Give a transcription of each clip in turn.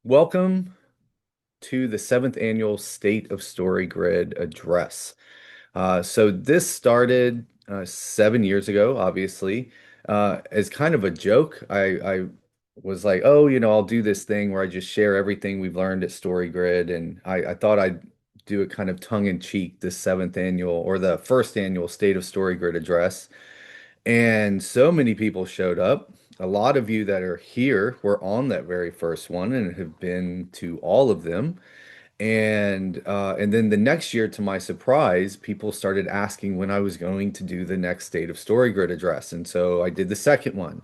Welcome to the seventh annual State of Story Grid address. So this started 7 years ago, obviously, as kind of a joke. I was like, oh, I'll do this thing where I just share everything we've learned at Story Grid, and I thought I'd do it kind of tongue in cheek, this seventh annual or the first annual State of Story Grid address. And so many people showed up. A lot of you that are here were on that very first one and have been to all of them. And then the next year, to my surprise, people started asking when I was going to do the next State of Story Grid address. And so I did the second one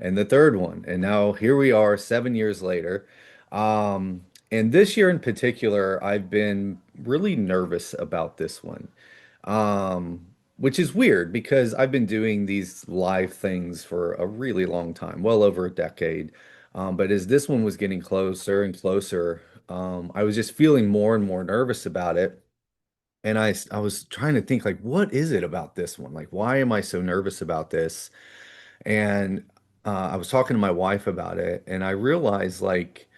and the third one. And now here we are 7 years later. And this year in particular, I've been really nervous about this one. Um, which is weird because I've been doing these live things for a really long time, well over a decade. But as this one was getting closer and closer, I was just feeling more and more nervous about it. And I was trying to think like, what is it about this one? Like, why am I so nervous about this? And I was talking to my wife about it, and I realized like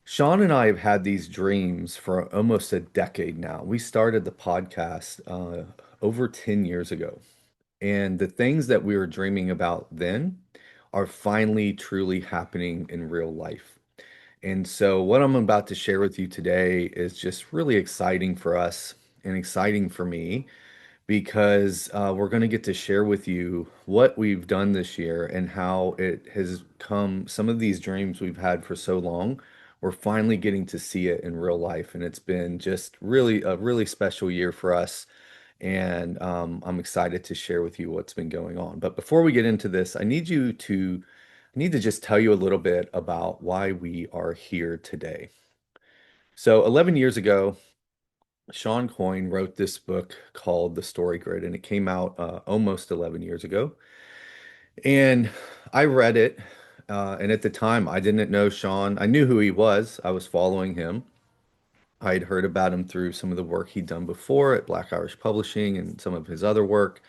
Sean and I have had these dreams for almost a decade now. We started the podcast over 10 years ago. And the things that we were dreaming about then are finally truly happening in real life. And so, what I'm about to share with you today is just really exciting for us and exciting for me because we're going to get to share with you what we've done this year and how it has come. Some of these dreams we've had for so long, we're finally getting to see it in real life. And it's been just really a really special year for us. And I'm excited to share with you what's been going on. But before we get into this, I need to just tell you a little bit about why we are here today. So 11 years ago, Sean Coyne wrote this book called The Story Grid, and it came out almost 11 years ago. And I read it, and at the time, I didn't know Sean. I knew who he was. I was following him. I had heard about him through some of the work he'd done before at Black Irish Publishing and some of his other work.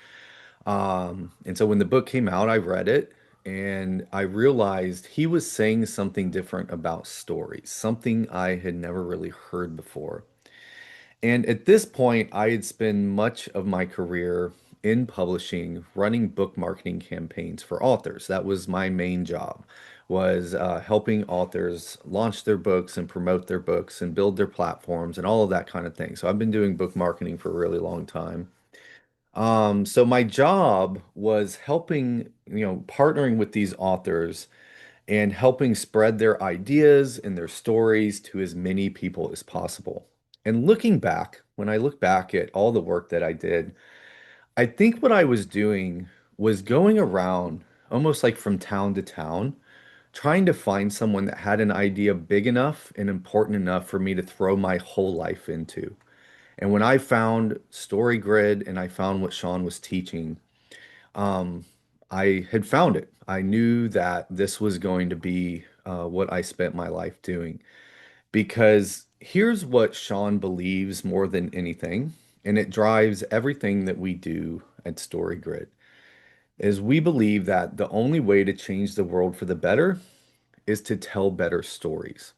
And so when the book came out, I read it and I realized he was saying something different about stories, something I had never really heard before. And at this point, I had spent much of my career in publishing, running book marketing campaigns for authors. That was my main job, was helping authors launch their books and promote their books and build their platforms and all of that kind of thing. So I've been doing book marketing for a really long time. So my job was helping, partnering with these authors and helping spread their ideas and their stories to as many people as possible. And looking back, when I look back at all the work that I did, I think what I was doing was going around almost like from town to town, trying to find someone that had an idea big enough and important enough for me to throw my whole life into. And when I found Story Grid and I found what Sean was teaching, um, I had found it. I knew that this was going to be what I spent my life doing. Because here's what Sean believes more than anything, and it drives everything that we do at Story Grid, is we believe that the only way to change the world for the better is to tell better stories.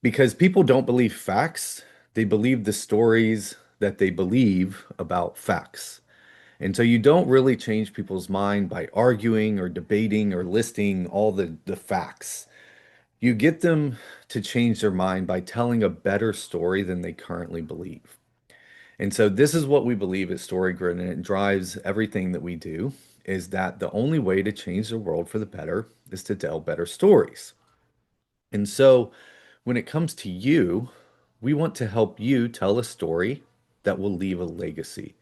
Because people don't believe facts, they believe the stories that they believe about facts. And so you don't really change people's mind by arguing or debating or listing all the facts. You get them to change their mind by telling a better story than they currently believe. And so this is what we believe at StoryGrid, and it drives everything that we do, is that the only way to change the world for the better is to tell better stories. And so when it comes to you, we want to help you tell a story that will leave a legacy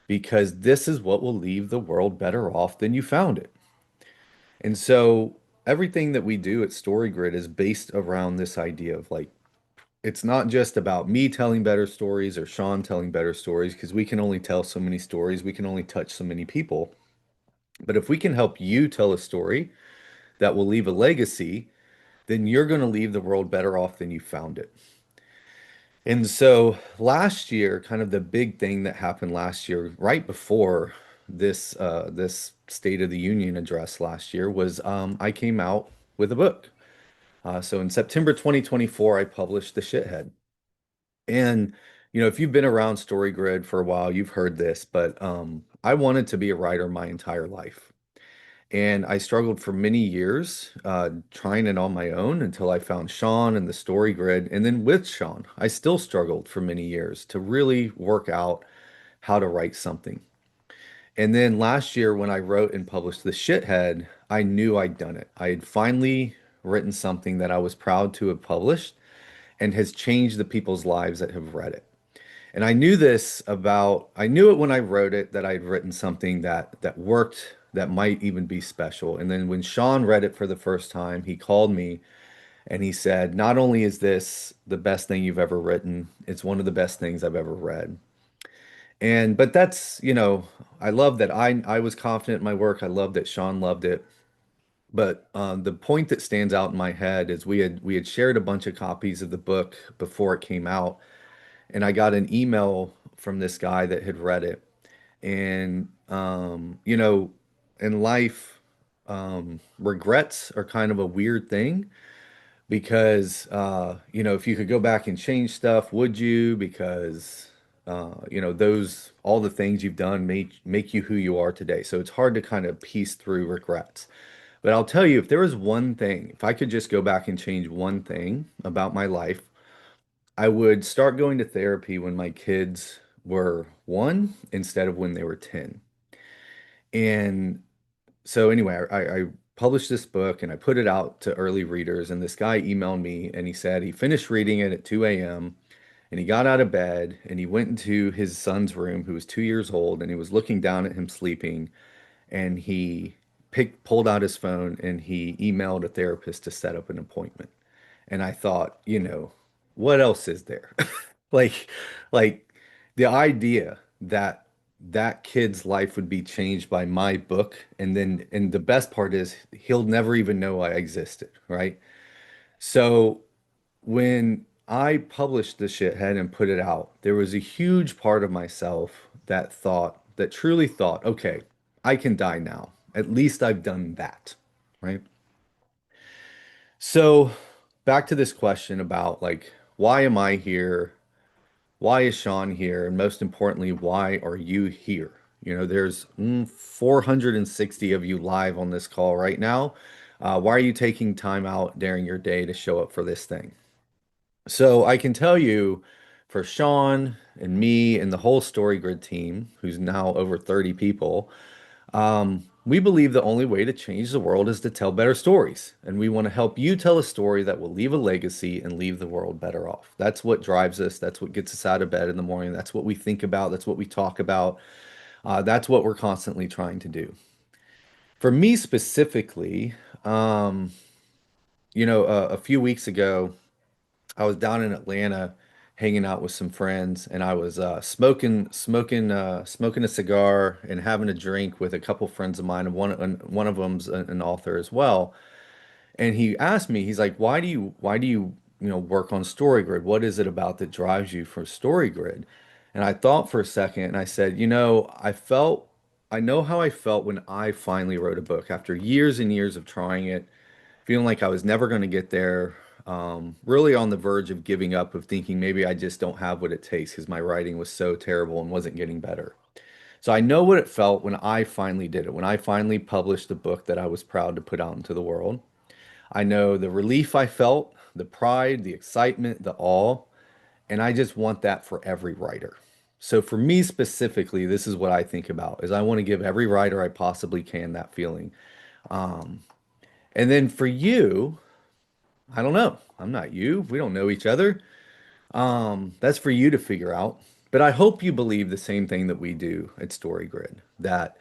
because this is what will leave the world better off than you found it. And so everything that we do at StoryGrid is based around this idea of like, it's not just about me telling better stories or Sean telling better stories because we can only tell so many stories, we can only touch so many people. But if we can help you tell a story that will leave a legacy, then you're going to leave the world better off than you found it. And so last year, kind of the big thing that happened last year, right before this State of the Union address last year, was I came out with a book. So in September 2024, I published The Shithead. And, if you've been around StoryGrid for a while, you've heard this, but I wanted to be a writer my entire life. And I struggled for many years trying it on my own until I found Sean and the StoryGrid. And then with Sean, I still struggled for many years to really work out how to write something. And then last year, when I wrote and published The Shithead, I knew I'd done it. I had finally written something that I was proud to have published and has changed the people's lives that have read it. And I knew it when I wrote it that I'd written something that worked, that might even be special. And then when Sean read it for the first time, he called me and he said, "Not only is this the best thing you've ever written, it's one of the best things I've ever read." And but that's, I love that I was confident in my work. I love that Sean loved it. But the point that stands out in my head is we had shared a bunch of copies of the book before it came out, and I got an email from this guy that had read it. And in life, regrets are kind of a weird thing because if you could go back and change stuff, would you? Because those all the things you've done make you who you are today. So it's hard to kind of piece through regrets. But I'll tell you, if there was one thing, if I could just go back and change one thing about my life, I would start going to therapy when my kids were one instead of when they were 10. And so anyway, I published this book and I put it out to early readers. And this guy emailed me and he said he finished reading it at 2 a.m. and he got out of bed and he went into his son's room, who was 2 years old, and he was looking down at him sleeping. And he pulled out his phone and he emailed a therapist to set up an appointment. And I thought, what else is there? Like, like the idea that that kid's life would be changed by my book, and the best part is he'll never even know I existed, right? So when I published the shithead and put it out, there was a huge part of myself that truly thought, okay, I can die now. At least I've done that, right? So back to this question about like, why am I here? Why is Sean here? And most importantly, why are you here? There's 460 of you live on this call right now. Why are you taking time out during your day to show up for this thing? So I can tell you for Sean and me and the whole StoryGrid team, who's now over 30 people, we believe the only way to change the world is to tell better stories. And we want to help you tell a story that will leave a legacy and leave the world better off. That's what drives us. That's what gets us out of bed in the morning. That's what we think about. That's what we talk about. That's what we're constantly trying to do. For me specifically, um, a few weeks ago, I was down in Atlanta hanging out with some friends and I was smoking a cigar and having a drink with a couple friends of mine, and one of them's an author as well. And he asked me, he's like, why do you work on StoryGrid? What is it about that drives you for StoryGrid? And I thought for a second and I said, I know how I felt when I finally wrote a book after years and years of trying it, feeling like I was never going to get there, really on the verge of giving up, of thinking maybe I just don't have what it takes because my writing was so terrible and wasn't getting better. So I know what it felt when I finally did it, when I finally published the book that I was proud to put out into the world. I know the relief I felt, the pride, the excitement, the awe, and I just want that for every writer. So for me specifically, this is what I think about is I want to give every writer I possibly can that feeling. Um, and then for you, I don't know. I'm not you. We don't know each other. That's for you to figure out. But I hope you believe the same thing that we do at StoryGrid, that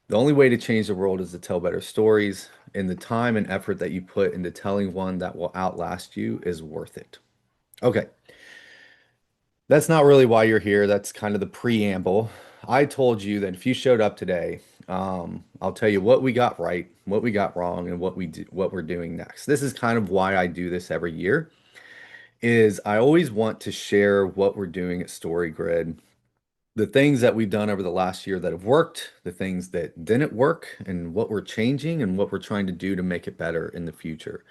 the only way to change the world is to tell better stories, and the time and effort that you put into telling one that will outlast you is worth it. Okay, that's not really why you're here. That's kind of the preamble. I told you that if you showed up today, I'll tell you what we got right, what we got wrong, and what we're doing next. This is kind of why I do this every year, is I always want to share what we're doing at StoryGrid, the things that we've done over the last year that have worked, the things that didn't work, and what we're changing and what we're trying to do to make it better in the future.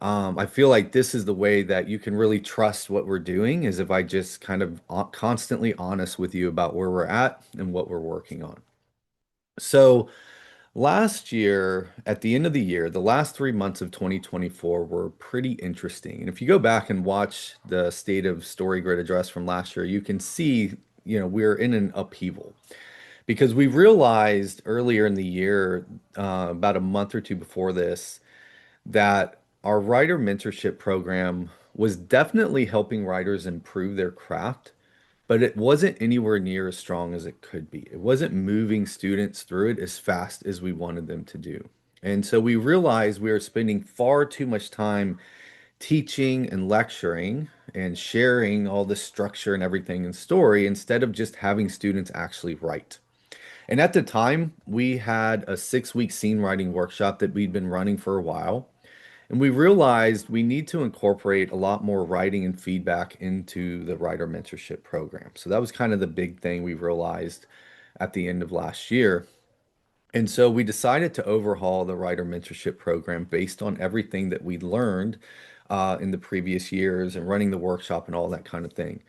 I feel like this is the way that you can really trust what we're doing is if I just kind of constantly honest with you about where we're at and what we're working on. So last year, at the end of the year, the last 3 months of 2024 were pretty interesting. And if you go back and watch the State of Story Grid address from last year, you can see, we're in an upheaval because we realized earlier in the year, about a month or two before this, that our writer mentorship program was definitely helping writers improve their craft, but it wasn't anywhere near as strong as it could be. It wasn't moving students through it as fast as we wanted them to do. And so we realized we were spending far too much time teaching and lecturing and sharing all the structure and everything in story instead of just having students actually write. And at the time, we had a 6 week scene writing workshop that we'd been running for a while. And we realized we need to incorporate a lot more writing and feedback into the writer mentorship program. So that was kind of the big thing we realized at the end of last year. And so we decided to overhaul the writer mentorship program based on everything that we learned in the previous years and running the workshop and all that kind of thing.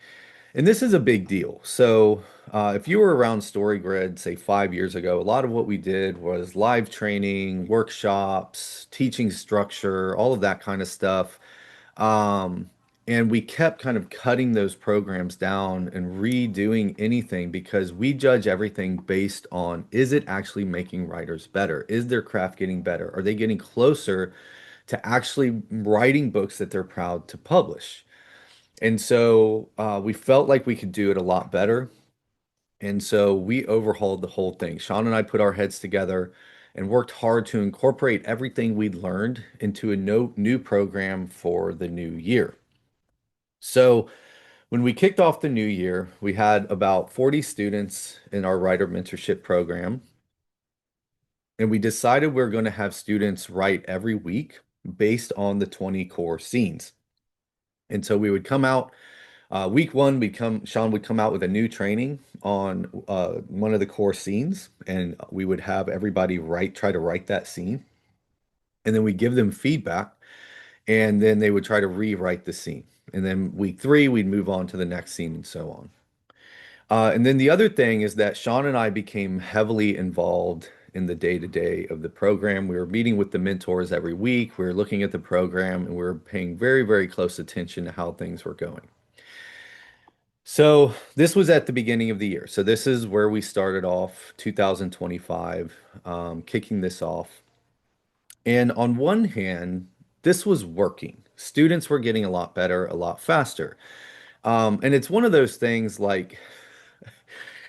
And this is a big deal. So, if you were around StoryGrid, say 5 years ago, a lot of what we did was live training, workshops, teaching structure, all of that kind of stuff. Um, and we kept kind of cutting those programs down and redoing anything because we judge everything based on is it actually making writers better? Is their craft getting better? Are they getting closer to actually writing books that they're proud to publish? And so we felt like we could do it a lot better. And so we overhauled the whole thing. Sean and I put our heads together and worked hard to incorporate everything we'd learned into a new program for the new year. So when we kicked off the new year, we had about 40 students in our writer mentorship program. And we decided we are going to have students write every week based on the 20 core scenes. And so we would come out. Week one, Sean would come out with a new training on one of the core scenes, and we would have everybody try to write that scene, and then we give them feedback, and then they would try to rewrite the scene. And then week three, we'd move on to the next scene and so on. And then the other thing is that Sean and I became heavily involved in the day-to-day of the program. We were meeting with the mentors every week. We were looking at the program, and we were paying very, very close attention to how things were going. So this was at the beginning of the year. So this is where we started off 2025, kicking this off. And on one hand, this was working. Students were getting a lot better, a lot faster. And it's one of those things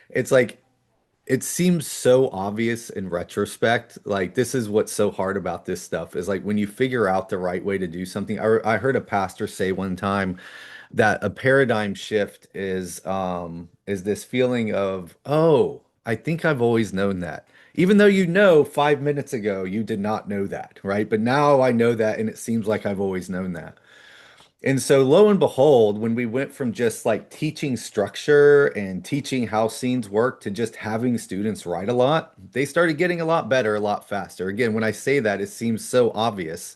it's like, it seems so obvious in retrospect. Like, this is what's so hard about this stuff is like when you figure out the right way to do something. I heard a pastor say one time, that a paradigm shift is this feeling of, oh, I think I've always known that. Even though 5 minutes ago you did not know that, right? But now I know that and it seems like I've always known that. And so lo and behold, when we went from just like teaching structure and teaching how scenes work to just having students write a lot, they started getting a lot better, a lot faster. Again, when I say that, it seems so obvious,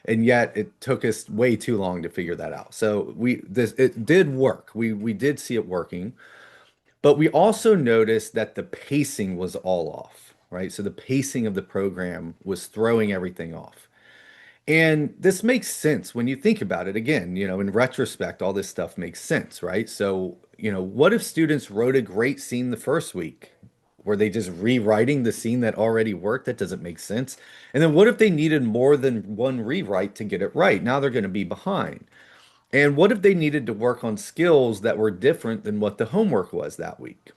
and yet it took us way too long to figure that out. So it did work. We did see it working, but we also noticed that the pacing was all off, right? So the pacing of the program was throwing everything off. And this makes sense when you think about it. Again, in retrospect, all this stuff makes sense, right? So, what if students wrote a great scene the first week? Were they just rewriting the scene that already worked? That doesn't make sense. And then what if they needed more than one rewrite to get it right? Now they're going to be behind. And what if they needed to work on skills that were different than what the homework was that week?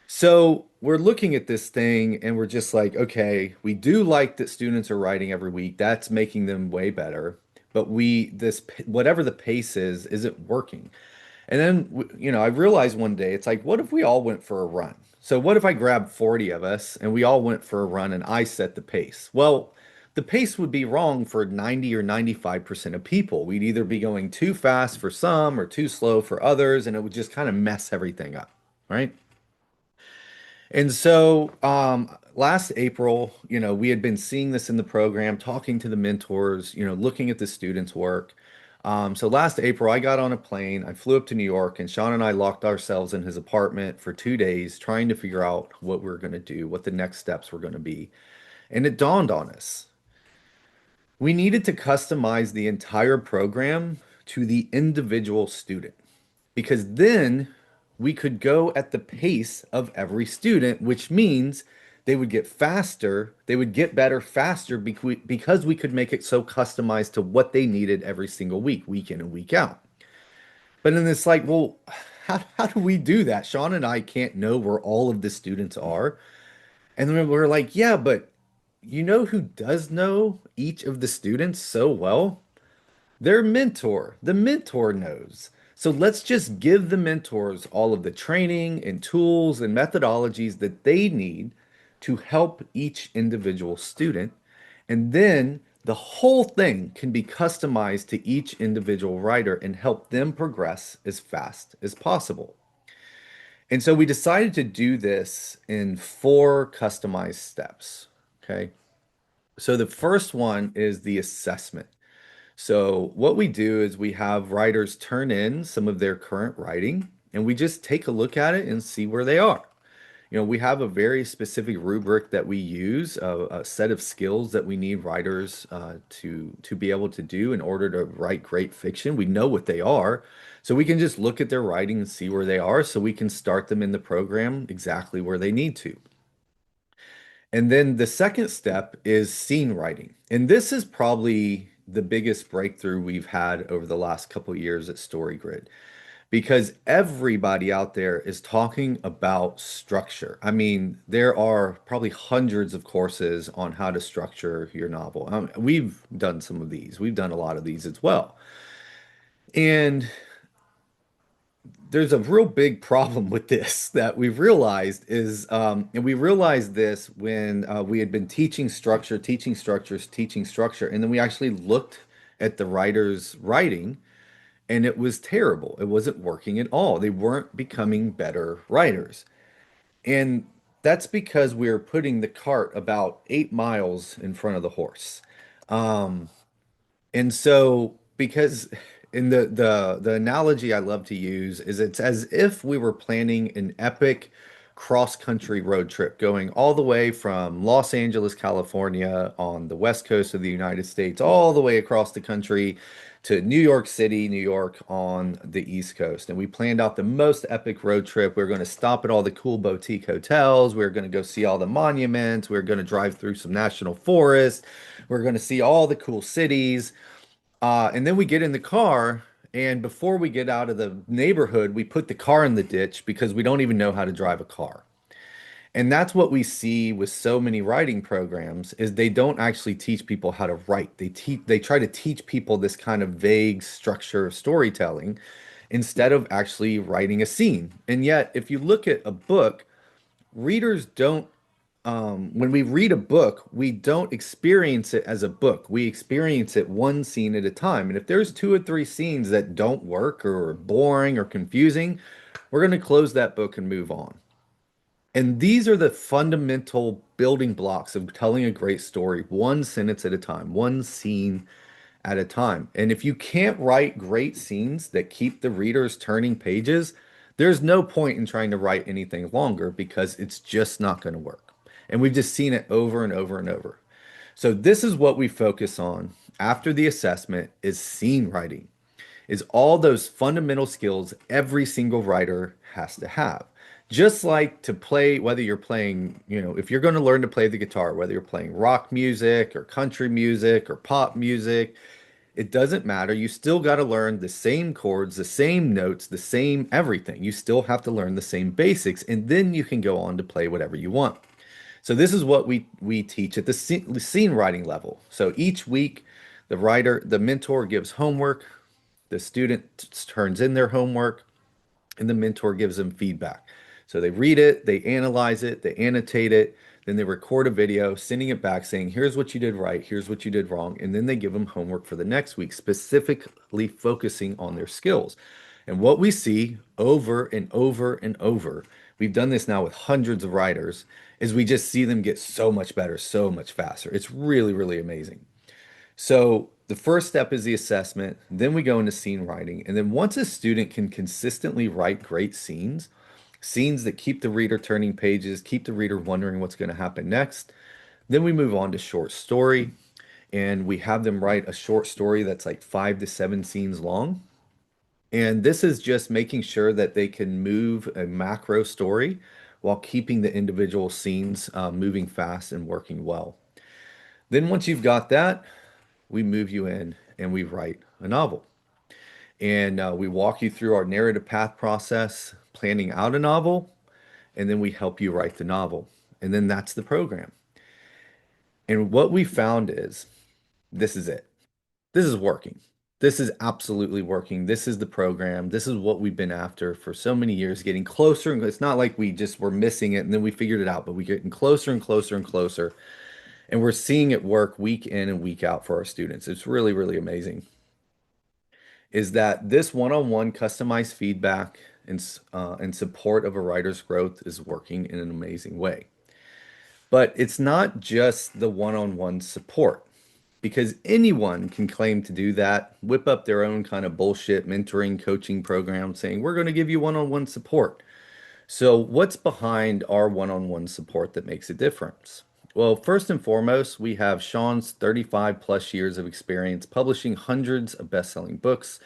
So we're looking at this thing and we're just like, okay, we do like that students are writing every week. That's making them way better. But whatever the pace is it working? And then, I realized one day, it's like, what if we all went for a run? So what if I grabbed 40 of us and we all went for a run and I set the pace? Well, the pace would be wrong for 90 or 95% of people. We'd either be going too fast for some or too slow for others, and it would just kind of mess everything up, right? And so, last April, we had been seeing this in the program, talking to the mentors, looking at the students' work. So last April, I got on a plane, I flew up to New York, and Sean and I locked ourselves in his apartment for 2 days, trying to figure out what we're going to do, what the next steps were going to be. And it dawned on us. We needed to customize the entire program to the individual student because then we could go at the pace of every student, which means they would get faster, they would get better faster because we could make it so customized to what they needed every single week in and week out. But then it's like, well, how do we do that? Sean and I can't know where all of the students are. And then we're like, yeah, but you know who does know each of the students so well? Their mentor. The mentor knows. So let's just give the mentors all of the training and tools and methodologies that they need to help each individual student. And then the whole thing can be customized to each individual writer and help them progress as fast as possible. And so we decided to do this in four customized steps. Okay. So the first one is the assessment. So what we do is we have writers turn in some of their current writing and we just take a look at it and see where they are. We have a very specific rubric that we use, a set of skills that we need writers to be able to do in order to write great fiction. We know what they are, so we can just look at their writing and see where they are, so we can start them in the program exactly where they need to. And then the second step is scene writing. And this is probably the biggest breakthrough we've had over the last couple of years at StoryGrid because everybody out there is talking about structure. I mean, there are probably hundreds of courses on how to structure your novel. We've done some of these. We've done a lot of these as well. And there's a real big problem with this that we've realized is, and we realized this when we had been teaching structure, teaching structure, and then we actually looked at the writer's writing, and it was terrible. It wasn't working at all. They weren't becoming better writers. And that's because we're putting the cart about 8 miles in front of the horse. Um, and so, because in the analogy I love to use is it's as if we were planning an epic cross-country road trip going all the way from Los Angeles, California, on the west coast of the United States, all the way across the country to New York City, New York on the East Coast. And we planned out the most epic road trip. We are going to stop at all the cool boutique hotels. We are going to go see all the monuments. We are going to drive through some national forests. We're going to see all the cool cities. And then we get in the car, and before we get out of the neighborhood, we put the car in the ditch because we don't even know how to drive a car. And that's what we see with so many writing programs is they don't actually teach people how to write. They try to teach people this kind of vague structure of storytelling instead of actually writing a scene. And yet, if you look at a book, readers don't when we read a book, we don't experience it as a book. We experience it one scene at a time. And if there's two or three scenes that don't work or are boring or confusing, we're going to close that book and move on. And these are the fundamental building blocks of telling a great story, one sentence at a time, one scene at a time. And if you can't write great scenes that keep the readers turning pages, there's no point in trying to write anything longer because it's just not going to work. And we've just seen it over and over and over. So this is what we focus on after the assessment is scene writing, is all those fundamental skills every single writer has to have. Just like to play, whether you're playing, if you're going to learn to play the guitar, whether you're playing rock music or country music or pop music, it doesn't matter. You still got to learn the same chords, the same notes, the same everything. You still have to learn the same basics, and then you can go on to play whatever you want. So this is what we teach at the scene writing level. So each week, the mentor gives homework, the student turns in their homework, and the mentor gives them feedback. So they read it, they analyze it, they annotate it, then they record a video, sending it back saying, here's what you did right, here's what you did wrong, and then they give them homework for the next week, specifically focusing on their skills. And what we see over and over and over we've done this now with hundreds of writers, is we just see them get so much better, so much faster. It's really, really amazing. So the first step is the assessment, then we go into scene writing, and then once a student can consistently write great scenes, scenes that keep the reader turning pages, keep the reader wondering what's going to happen next, then we move on to short story, and we have them write a short story that's like 5 to 7 scenes long. And this is just making sure that they can move a macro story while keeping the individual scenes moving fast and working well. Then once you've got that, we move you in and we write a novel. And we walk you through our narrative path process, planning out a novel, and then we help you write the novel. And then that's the program. And what we found is this is it. This is working. This is absolutely working. This is the program. This is what we've been after for so many years, getting closer. And it's not like we just were missing it and then we figured it out, but we're getting closer and closer and closer. And we're seeing it work week in and week out for our students. It's really, really amazing. Is that this one-on-one customized feedback and support of a writer's growth is working in an amazing way. But it's not just the one-on-one support because anyone can claim to do that, whip up their own kind of bullshit mentoring coaching program saying, we're going to give you one-on-one support. So, what's behind our one-on-one support that makes a difference? Well, first and foremost, we have Sean's 35 plus years of experience publishing hundreds of best-selling books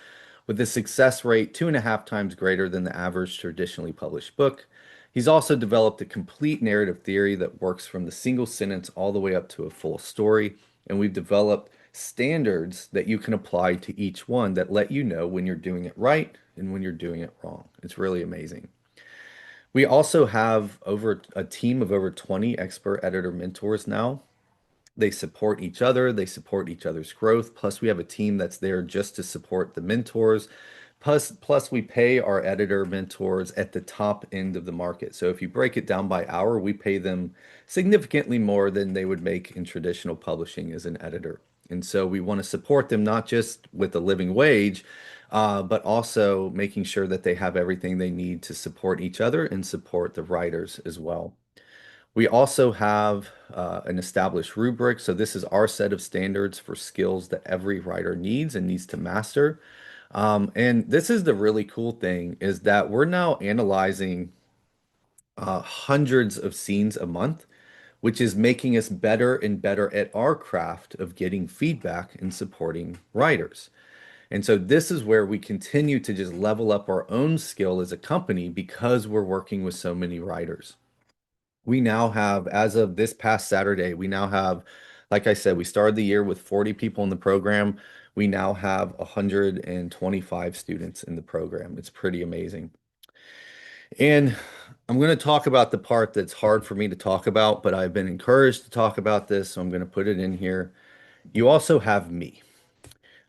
with a success rate 2.5 times greater than the average traditionally published book. He's also developed a complete narrative theory that works from the single sentence all the way up to a full story. And we've developed standards that you can apply to each one that let you know when you're doing it right and when you're doing it wrong. It's really amazing. We also have over a team of over 20 expert editor mentors now. They support each other, they support each other's growth. Plus, we have a team that's there just to support the mentors. Plus, we pay our editor mentors at the top end of the market. So if you break it down by hour, we pay them significantly more than they would make in traditional publishing as an editor. And so we want to support them not just with a living wage, but also making sure that they have everything they need to support each other and support the writers as well. We also have an established rubric. So this is our set of standards for skills that every writer needs and needs to master. And this is the really cool thing is that we're now analyzing hundreds of scenes a month, which is making us better and better at our craft of getting feedback and supporting writers. And so this is where we continue to just level up our own skill as a company because we're working with so many writers. We now have, as of this past Saturday, we now have, like I said, we started the year with 40 people in the program. We now have 125 students in the program. It's pretty amazing. And I'm going to talk about the part that's hard for me to talk about, but I've been encouraged to talk about this, so I'm going to put it in here. You also have me.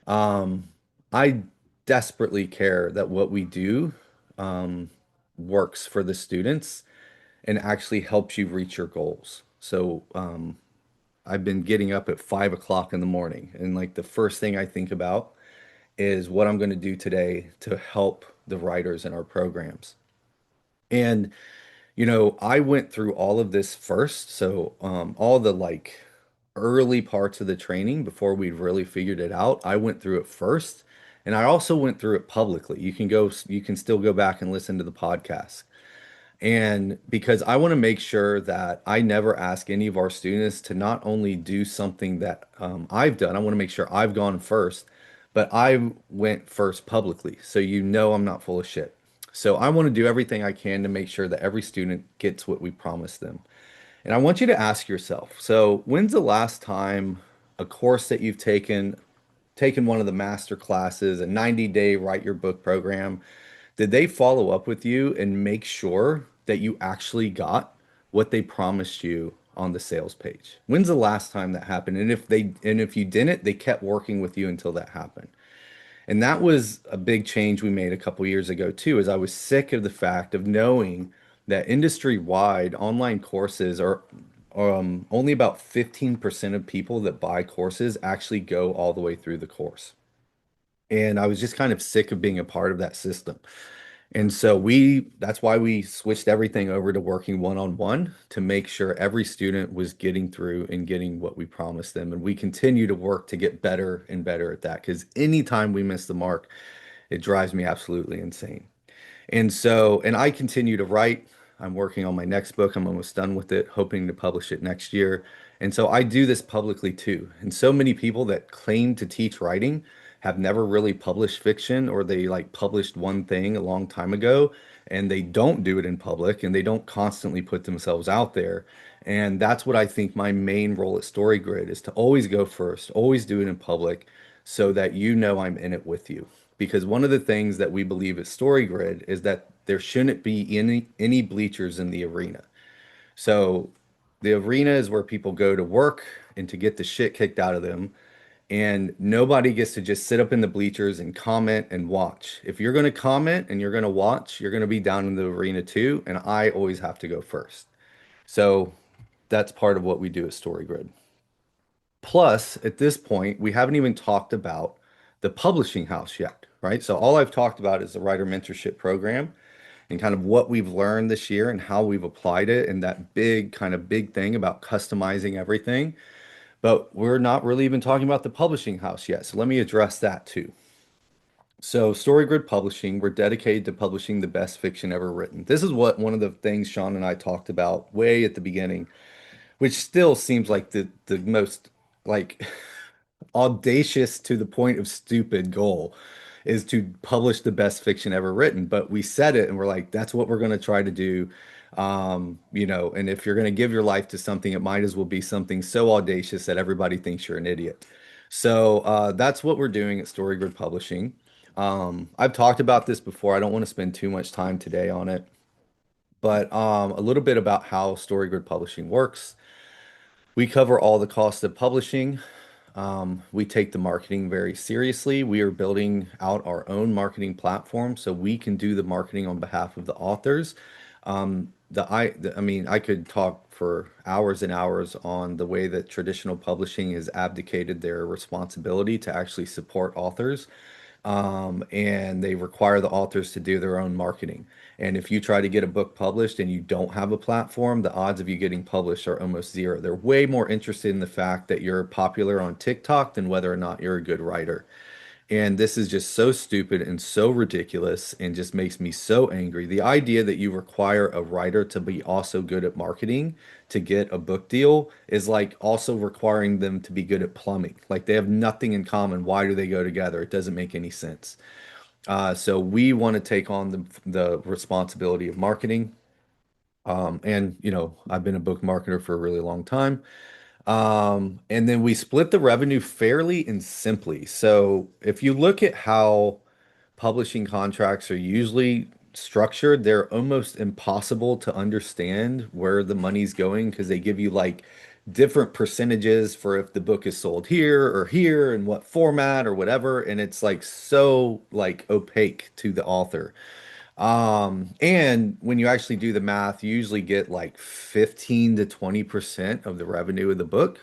Um, I desperately care that what we do works for the students and actually helps you reach your goals. So I've been getting up at 5 o'clock in the morning, and like the first thing I think about is what I'm going to do today to help the writers in our programs. And I went through all of this first. So all the like early parts of the training before we really figured it out, I went through it first. And I also went through it publicly. You can still go back and listen to the podcast. And because I want to make sure that I never ask any of our students to not only do something that I've done, I want to make sure I've gone first, but I went first publicly. So I'm not full of shit. So I want to do everything I can to make sure that every student gets what we promised them. And I want you to ask yourself, so when's the last time a course that you've taken one of the master classes, a 90-day write your book program, did they follow up with you and make sure that you actually got what they promised you on the sales page? When's the last time that happened? And if you didn't, they kept working with you until that happened. And that was a big change we made a couple years ago too, is I was sick of the fact of knowing that industry-wide online courses are only about 15% of people that buy courses actually go all the way through the course. And I was just kind of sick of being a part of that system. And so that's why we switched everything over to working one-on-one to make sure every student was getting through and getting what we promised them. And we continue to work to get better and better at that because anytime we miss the mark, it drives me absolutely insane. And I continue to write. I'm working on my next book. I'm almost done with it, hoping to publish it next year. And so I do this publicly too. And so many people that claim to teach writing have never really published fiction, or they like published one thing a long time ago and they don't do it in public and they don't constantly put themselves out there. And that's what I think my main role at StoryGrid is, to always go first, always do it in public so that you know I'm in it with you. Because one of the things that we believe at StoryGrid is that there shouldn't be any bleachers in the arena. So the arena is where people go to work and to get the shit kicked out of them. And nobody gets to just sit up in the bleachers and comment and watch. If you're going to comment and you're going to watch, you're going to be down in the arena too. And I always have to go first. So that's part of what we do at StoryGrid. Plus, at this point, we haven't even talked about the publishing house yet, right? So all I've talked about is the Writer Mentorship Program and kind of what we've learned this year and how we've applied it, and that big thing about customizing everything. But we're not really even talking about the publishing house yet. So let me address that too. So StoryGrid Publishing, we're dedicated to publishing the best fiction ever written. This is what one of the things Sean and I talked about way at the beginning, which still seems like the most like audacious to the point of stupid goal, is to publish the best fiction ever written. But we said it and we're like, that's what we're going to try to do. And if you're going to give your life to something, it might as well be something so audacious that everybody thinks you're an idiot. So that's what we're doing at StoryGrid Publishing. I've talked about this before. I don't want to spend too much time today on it, but a little bit about how StoryGrid Publishing works. We cover all the costs of publishing. We take the marketing very seriously. We are building out our own marketing platform so we can do the marketing on behalf of the authors. I mean, I could talk for hours and hours on the way that traditional publishing has abdicated their responsibility to actually support authors. And they require the authors to do their own marketing. And if you try to get a book published and you don't have a platform, the odds of you getting published are almost zero. They're way more interested in the fact that you're popular on TikTok than whether or not you're a good writer. And this is just so stupid and so ridiculous and just makes me so angry. The idea that you require a writer to be also good at marketing to get a book deal is like also requiring them to be good at plumbing. Like they have nothing in common. Why do they go together? It doesn't make any sense. So we want to take on the responsibility of marketing. I've been a book marketer for a really long time. And then we split the revenue fairly and simply. So if you look at how publishing contracts are usually structured, they're almost impossible to understand where the money's going because they give you like different percentages for if the book is sold here and what format or whatever. And it's like so like opaque to the author. And when you actually do the math, you usually get like 15 to 20% of the revenue of the book.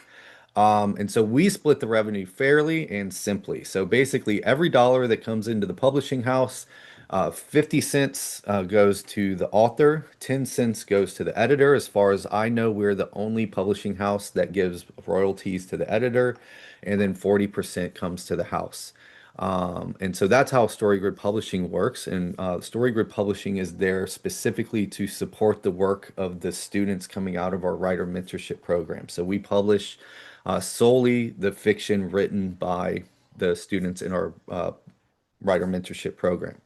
And so we split the revenue fairly and simply. So basically, every dollar that comes into the publishing house, 50 cents goes to the author, 10 cents goes to the editor. As far as I know, we're the only publishing house that gives royalties to the editor, and then 40% comes to the house. And so that's how StoryGrid Publishing works. And StoryGrid Publishing is there specifically to support the work of the students coming out of our Writer Mentorship Program. So we publish solely the fiction written by the students in our Writer Mentorship Program.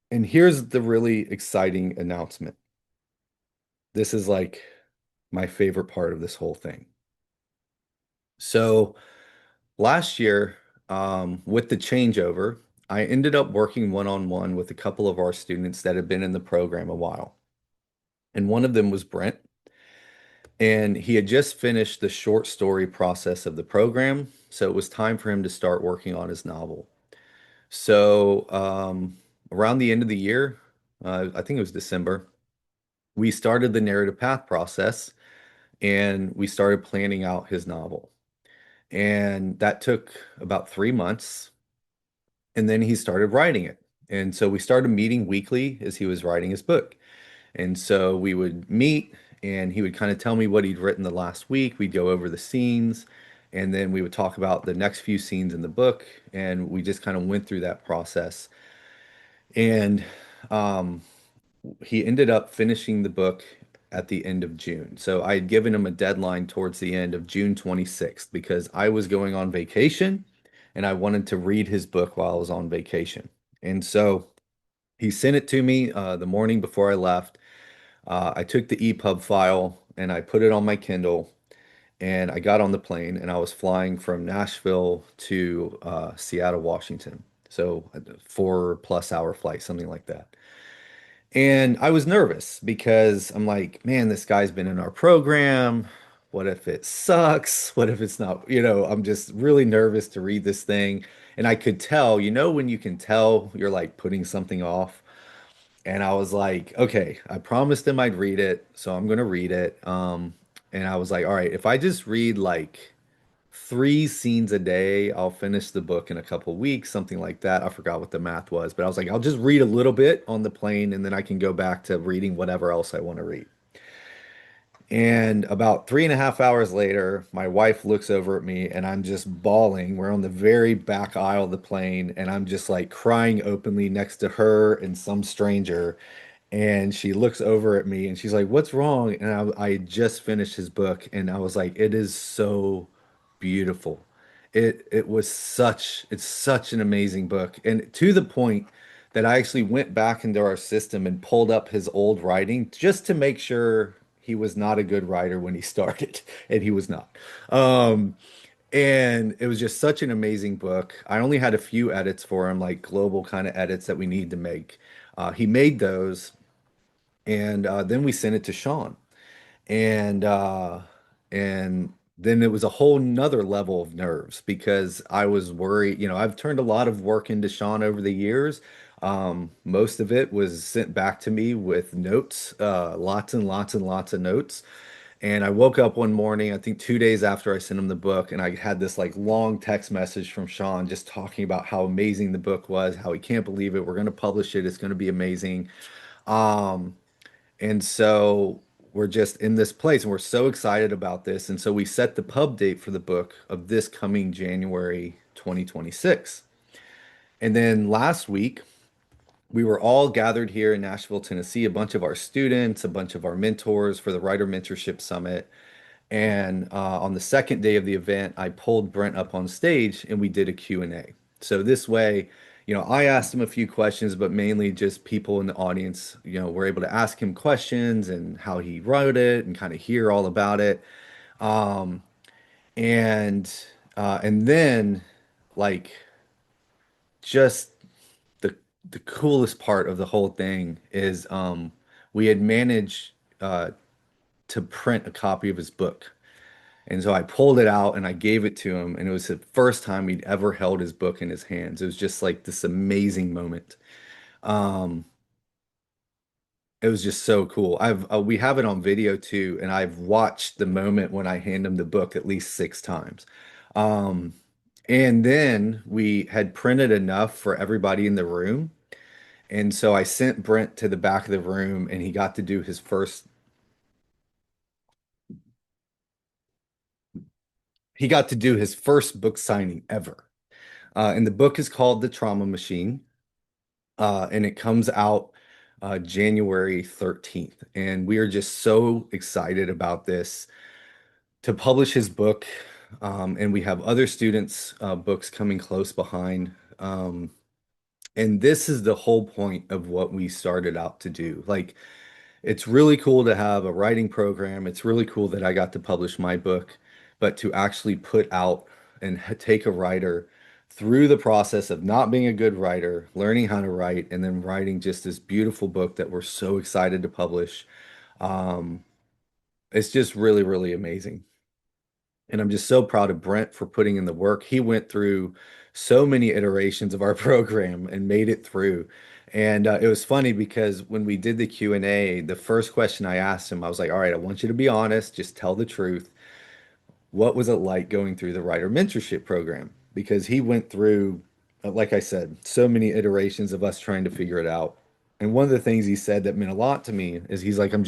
And here's the really exciting announcement. This is like my favorite part of this whole thing. So last year, with the changeover, I ended up working one-on-one with a couple of our students that had been in the program a while. And one of them was Brent, and he had just finished the short story process of the program. So it was time for him to start working on his novel. So around the end of the year, I think it was December, we started the narrative path process and we started planning out his novel. And that took about 3 months. And then he started writing it. And so we started meeting weekly as he was writing his book. And so we would meet and he would kind of tell me what he'd written the last week. We'd go over the scenes and then we would talk about the next few scenes in the book. And we just kind of went through that process. And um, he ended up finishing the book at the end of June. So I had given him a deadline towards the end of June 26th because I was going on vacation and I wanted to read his book while I was on vacation. And so he sent it to me the morning before I left. I took the EPUB file and I put it on my Kindle and I got on the plane and I was flying from Nashville to Seattle, Washington. So 4+ hour flight, something like that. And I was nervous because I'm like, man, this guy's been in our program. What if it sucks? What if it's not, I'm just really nervous to read this thing. And I could tell, when you can tell you're like putting something off. And I was like, okay, I promised him I'd read it, so I'm gonna read it. And I was like, all right, if I just read like 3 scenes a day, I'll finish the book in a couple weeks, something like that. I forgot what the math was, but I was like, I'll just read a little bit on the plane and then I can go back to reading whatever else I want to read. And about 3.5 hours later, my wife looks over at me and I'm just bawling. We're on the very back aisle of the plane and I'm just like crying openly next to her and some stranger. And she looks over at me and she's like, "What's wrong?" And I had just finished his book and I was like, "It is so beautiful. It's such an amazing book." And to the point that I actually went back into our system and pulled up his old writing just to make sure he was not a good writer when he started, and he was not. Um, and it was just such an amazing book. I only had a few edits for him, like global kind of edits that we need to make. He made those, and then we sent it to Sean, and then it was a whole nother level of nerves because I was worried. I've turned a lot of work into Sean over the years. Most of it was sent back to me with notes, lots and lots and lots of notes. And I woke up one morning, I think 2 days after I sent him the book, and I had this like long text message from Sean just talking about how amazing the book was, how he can't believe it. We're going to publish it. It's going to be amazing. Um, and so we're just in this place and we're so excited about this. And so we set the pub date for the book of this coming January 2026. And then last week, we were all gathered here in Nashville, Tennessee, a bunch of our students, a bunch of our mentors for the Writer Mentorship Summit. And on the second day of the event, I pulled Brent up on stage and we did a Q&A. So this way, I asked him a few questions, but mainly just people in the audience, were able to ask him questions and how he wrote it and kind of hear all about it. Um, and then like just the the coolest part of the whole thing is we had managed uh, to print a copy of his book. And so I pulled it out and I gave it to him, and it was the first time he'd ever held his book in his hands. It was just like this amazing moment. Um, it was just so cool. We have it on video too, and I've watched the moment when I hand him the book at least 6 times. Um, and then we had printed enough for everybody in the room, and so I sent Brent to the back of the room, and he got to do his first book signing ever. And the book is called The Trauma Machine, and it comes out January 13th. And we are just so excited about this to publish his book. And we have other students' books coming close behind. And this is the whole point of what we started out to do. Like, it's really cool to have a writing program. It's really cool that I got to publish my book, but to actually put out and take a writer through the process of not being a good writer, learning how to write, and then writing just this beautiful book that we're so excited to publish. Um, it's just really, really amazing. And I'm just so proud of Brent for putting in the work. He went through so many iterations of our program and made it through. And it was funny because when we did the Q&A, the first question I asked him, I was like, all right, I want you to be honest, just tell the truth. What was it like going through the Writer Mentorship Program? Because he went through like I said, so many iterations of us trying to figure it out. And one of the things he said that meant a lot to me is he's like, it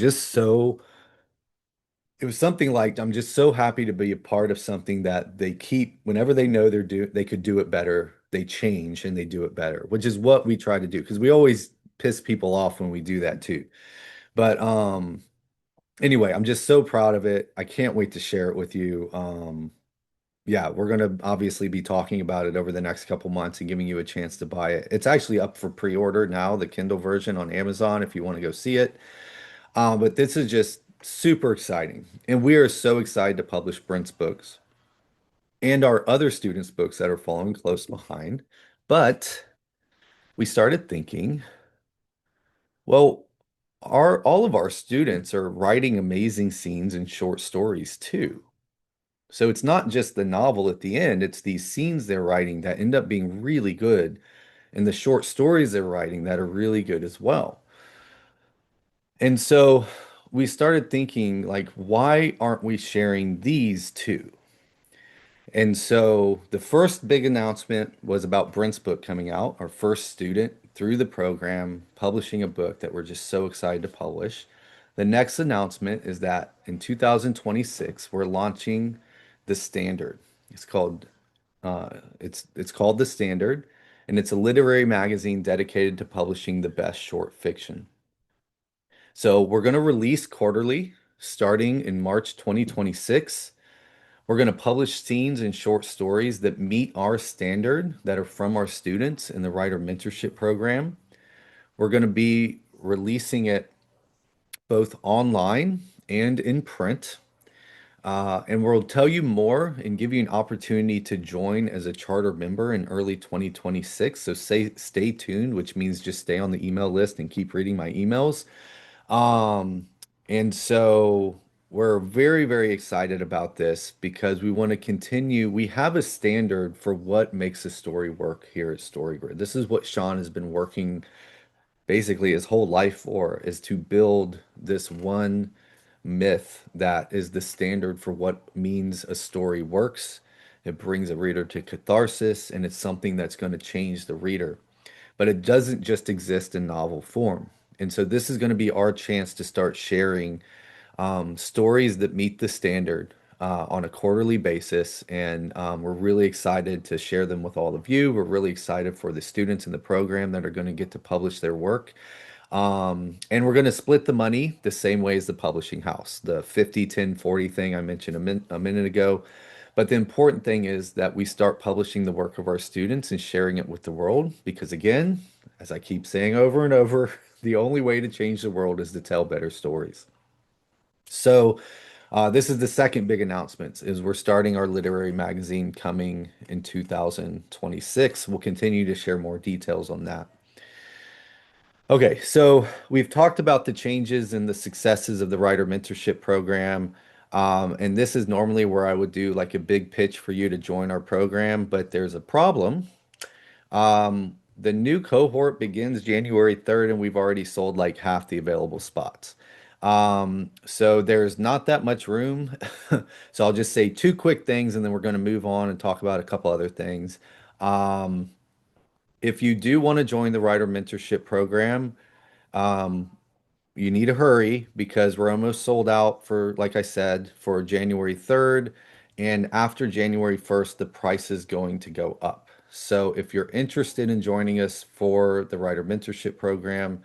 was something like, I'm just so happy to be a part of something that they keep, whenever they know they could do it better, they change and they do it better, which is what we try to do. Because we always piss people off when we do that too. But anyway, I'm just so proud of it. I can't wait to share it with you. Yeah, we're going to obviously be talking about it over the next couple months and giving you a chance to buy it. It's actually up for pre-order now, the Kindle version on Amazon if you want to go see it. But this is just super exciting. And we are so excited to publish Brent's books and our other students' books that are following close behind. But we started thinking, well, all of our students are writing amazing scenes and short stories too. So it's not just the novel at the end, it's these scenes they're writing that end up being really good, and the short stories they're writing that are really good as well. And so we started thinking, like, why aren't we sharing these two? And so the first big announcement was about Brent's book coming out, our first student through the program, publishing a book that we're just so excited to publish. The next announcement is that in 2026, we're launching the Standard. It's called it's called The Standard, and it's a literary magazine dedicated to publishing the best short fiction. So we're going to release quarterly starting in March 2026. We're going to publish scenes and short stories that meet our standard that are from our students in the Writer Mentorship Program. We're going to be releasing it both online and in print. And we'll tell you more and give you an opportunity to join as a charter member in early 2026. So stay tuned, which means just stay on the email list and keep reading my emails. Um, and so we're very, very excited about this because we want to continue. We have a standard for what makes a story work here at StoryGrid. This is what Sean has been working basically his whole life for, is to build this one myth that is the standard for what means a story works. It brings a reader to catharsis, and it's something that's going to change the reader. But it doesn't just exist in novel form. And so this is going to be our chance to start sharing stories that meet the standard on a quarterly basis. And we're really excited to share them with all of you. We're really excited for the students in the program that are going to get to publish their work. And we're going to split the money the same way as the publishing house, the 50-10-40 thing I mentioned a minute ago. But the important thing is that we start publishing the work of our students and sharing it with the world. Because again, as I keep saying over and over, the only way to change the world is to tell better stories. So this is the second big announcement is we're starting our literary magazine coming in 2026. We'll continue to share more details on that. Okay, so we've talked about the changes and the successes of the Writer Mentorship Program. And this is normally where I would do like a big pitch for you to join our program, but there's a problem. The new cohort begins January 3rd, and we've already sold like half the available spots. So there's not that much room. So I'll just say two quick things, and then we're going to move on and talk about a couple other things. Um, if you do want to join the Writer Mentorship Program, um, you need to hurry because we're almost sold out for, like I said, for January 3rd. And after January 1st, the price is going to go up. So if you're interested in joining us for the Writer Mentorship Program,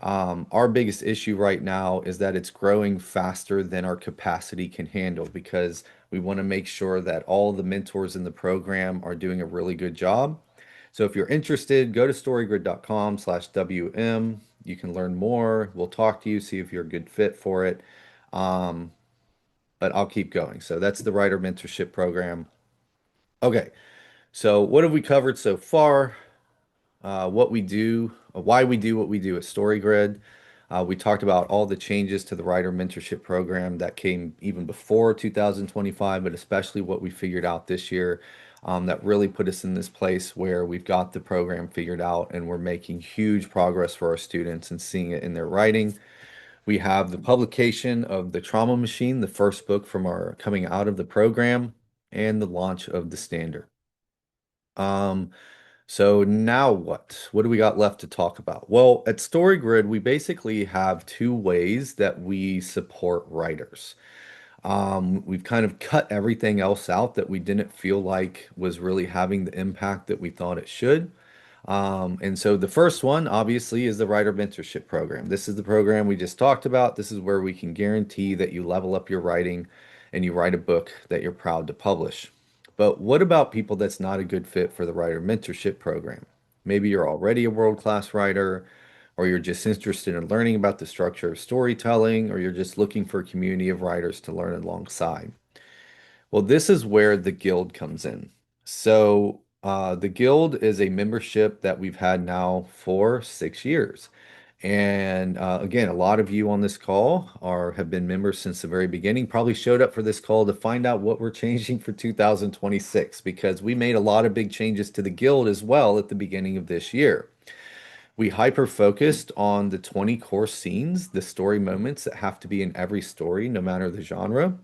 our biggest issue right now is that it's growing faster than our capacity can handle because we want to make sure that all the mentors in the program are doing a really good job. So if you're interested, go to storygrid.com/WM. You can learn more. We'll talk to you, see if you're a good fit for it. Um, but I'll keep going. So that's the Writer Mentorship Program. Okay, so what have we covered so far? What we do, why we do what we do at StoryGrid. We talked about all the changes to the Writer Mentorship Program that came even before 2025, but especially what we figured out this year that really put us in this place where we've got the program figured out and we're making huge progress for our students and seeing it in their writing. We have the publication of The Trauma Machine, the first book from our coming out of the program, and the launch of the standard. Um, So now what? What do we got left to talk about? Well, at StoryGrid, we basically have two ways that we support writers. We've kind of cut everything else out that we didn't feel like was really having the impact that we thought it should. And so the first one, obviously, is the Writer Mentorship Program. This is the program we just talked about. This is where we can guarantee that you level up your writing and you write a book that you're proud to publish. But what about people that's not a good fit for the Writer Mentorship Program? Maybe you're already a world-class writer, or you're just interested in learning about the structure of storytelling, or you're just looking for a community of writers to learn alongside. Well, this is where the Guild comes in. So, the Guild is a membership that we've had now for 6 years. And again, a lot of you on this call have been members since the very beginning, probably showed up for this call to find out what we're changing for 2026, because we made a lot of big changes to the Guild as well at the beginning of this year. We hyper focused on the 20 core scenes, the story moments that have to be in every story, no matter the genre.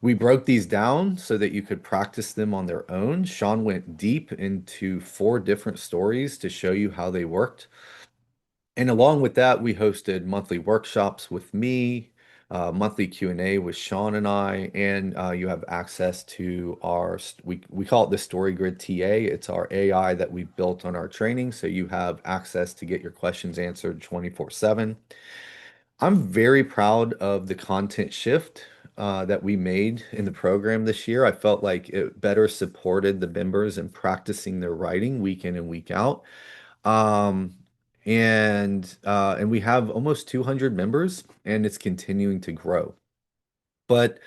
We broke these down so that you could practice them on their own. Sean went deep into four different stories to show you how they worked. And along with that, we hosted monthly workshops with me, monthly Q&A with Sean and I, and you have access to we call it the Story Grid TA. It's our AI that we built on our training, so you have access to get your questions answered 24/7. I'm very proud of the content shift that we made in the program this year. I felt like it better supported the members in practicing their writing week in and week out. Um, and we have almost 200 members, and it's continuing to grow. But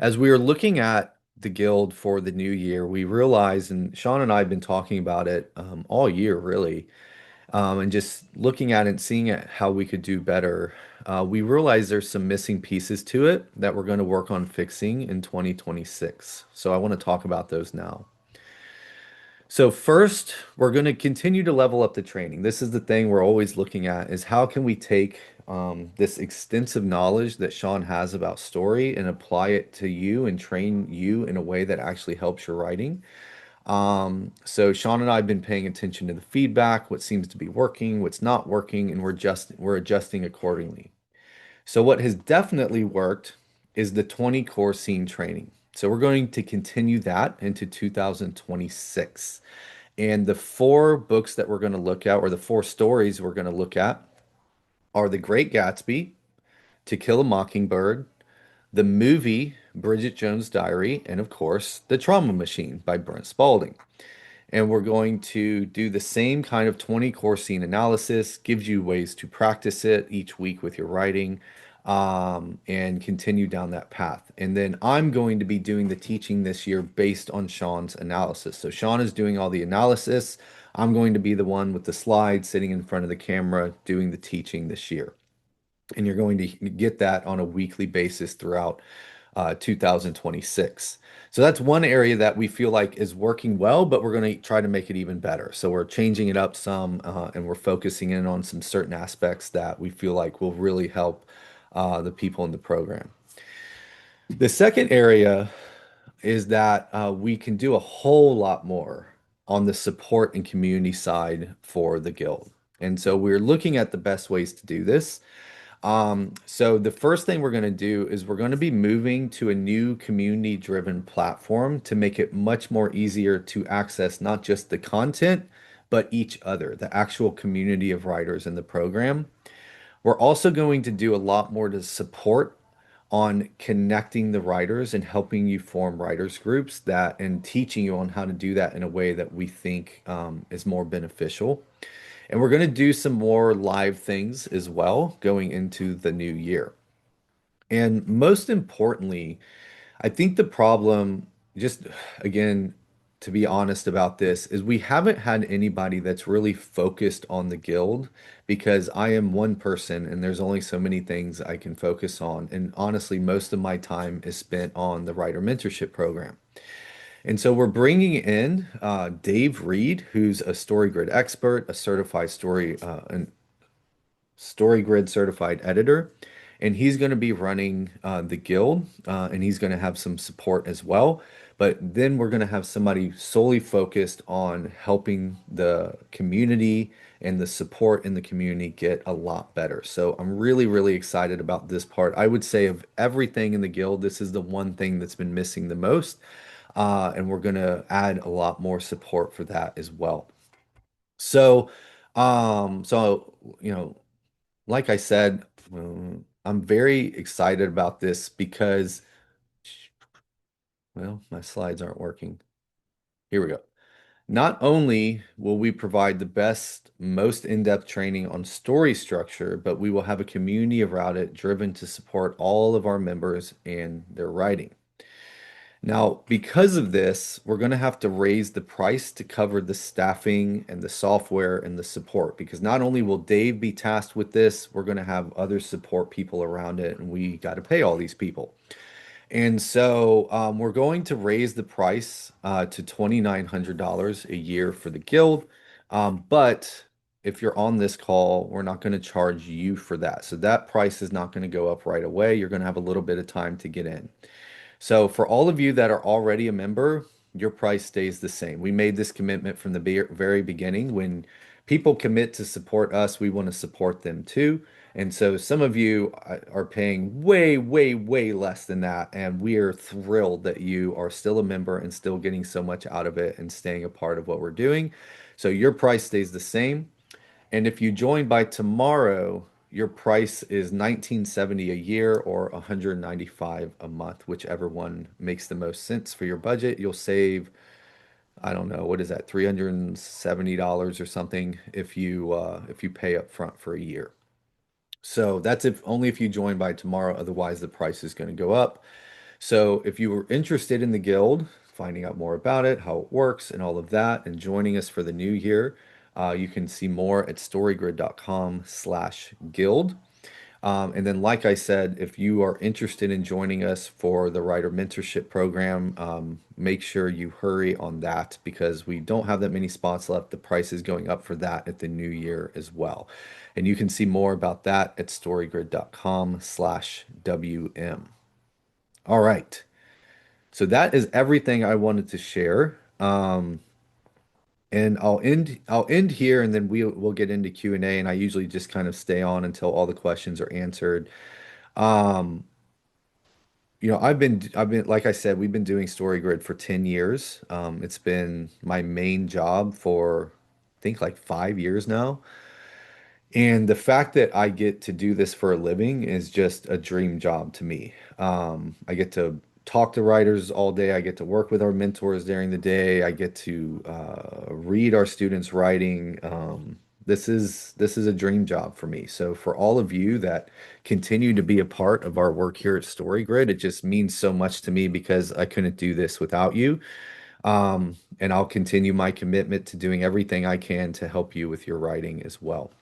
as we were looking at the guild for the new year, we realized, and Sean and I have been talking about it all year, really, and just looking at it and seeing it, how we could do better, we realized there's some missing pieces to it that we're going to work on fixing in 2026. So I want to talk about those now. So first, we're going to continue to level up the training. This is the thing we're always looking at is how can we take this extensive knowledge that Sean has about story and apply it to you and train you in a way that actually helps your writing. So Sean and I have been paying attention to the feedback, what seems to be working, what's not working, and we're adjusting accordingly. So what has definitely worked is the 20 core scene training. So we're going to continue that into 2026. And the four books that we're going to look at, or the four stories we're going to look at, are The Great Gatsby, To Kill a Mockingbird, the movie Bridget Jones' Diary, and of course, The Trauma Machine by Brent Spalding. And we're going to do the same kind of 20 core scene analysis, gives you ways to practice it each week with your writing, and continue down that path. And then I'm going to be doing the teaching this year based on Sean's analysis. So Sean is doing all the analysis. I'm going to be the one with the slides sitting in front of the camera doing the teaching this year. And you're going to get that on a weekly basis throughout 2026. So that's one area that we feel like is working well, but we're going to try to make it even better. So we're changing it up some, and we're focusing in on some certain aspects that we feel like will really help the people in the program. The second area is that we can do a whole lot more on the support and community side for the guild. And so we're looking at the best ways to do this. So the first thing we're going to do is we're going to be moving to a new community-driven platform to make it much more easier to access not just the content, but each other, the actual community of writers in the program. We're also going to do a lot more to support on connecting the writers and helping you form writers groups that and teaching you on how to do that in a way that we think is more beneficial. And we're going to do some more live things as well going into the new year. And most importantly, I think the problem, just again, to be honest about this, is we haven't had anybody that's really focused on the guild because I am one person and there's only so many things I can focus on. And honestly, most of my time is spent on the Writer Mentorship Program. And so we're bringing in Dave Reed, who's a StoryGrid expert, a certified an StoryGrid certified editor, and he's going to be running the guild, and he's going to have some support as well. But then we're going to have somebody solely focused on helping the community and the support in the community get a lot better. So I'm really, really excited about this part. I would say of everything in the guild, this is the one thing that's been missing the most. And we're going to add a lot more support for that as well. So, you know, like I said, I'm very excited about this because, well, my slides aren't working. Here we go. Not only will we provide the best, most in-depth training on story structure, but we will have a community around it driven to support all of our members and their writing. Now, because of this, we're going to have to raise the price to cover the staffing and the software and the support because not only will Dave be tasked with this, we're going to have other support people around it, and we got to pay all these people. And so we're going to raise the price to $2,900 a year for the guild. But if you're on this call, we're not going to charge you for that. So that price is not going to go up right away. You're going to have a little bit of time to get in. So for all of you that are already a member, your price stays the same. We made this commitment from the very beginning. When people commit to support us, we want to support them too. And so some of you are paying way, way, way less than that. And we are thrilled that you are still a member and still getting so much out of it and staying a part of what we're doing. So your price stays the same. And if you join by tomorrow, your price is 1970 a year or 195 a month, whichever one makes the most sense for your budget. You'll save, I don't know, what is that, $370 or something if you pay up front for a year. So that's if only if you join by tomorrow, otherwise the price is going to go up. So if you were interested in the guild, finding out more about it, how it works, and all of that, and joining us for the new year, you can see more at storygrid.com/guild. And then, like I said, if you are interested in joining us for the Writer Mentorship Program, make sure you hurry on that because we don't have that many spots left. The price is going up for that at the new year as well. And you can see more about that at storygrid.com/WM. All right. So that is everything I wanted to share. And I'll end here and then we'll get into Q&A and I usually just kind of stay on until all the questions are answered. Um, I've been like I said, we've been doing StoryGrid for 10 years. It's been my main job for I think like 5 years now. And the fact that I get to do this for a living is just a dream job to me. I get to talk to writers all day. I get to work with our mentors during the day. I get to read our students' writing. This is a dream job for me. So for all of you that continue to be a part of our work here at StoryGrid, it just means so much to me because I couldn't do this without you. And I'll continue my commitment to doing everything I can to help you with your writing as well.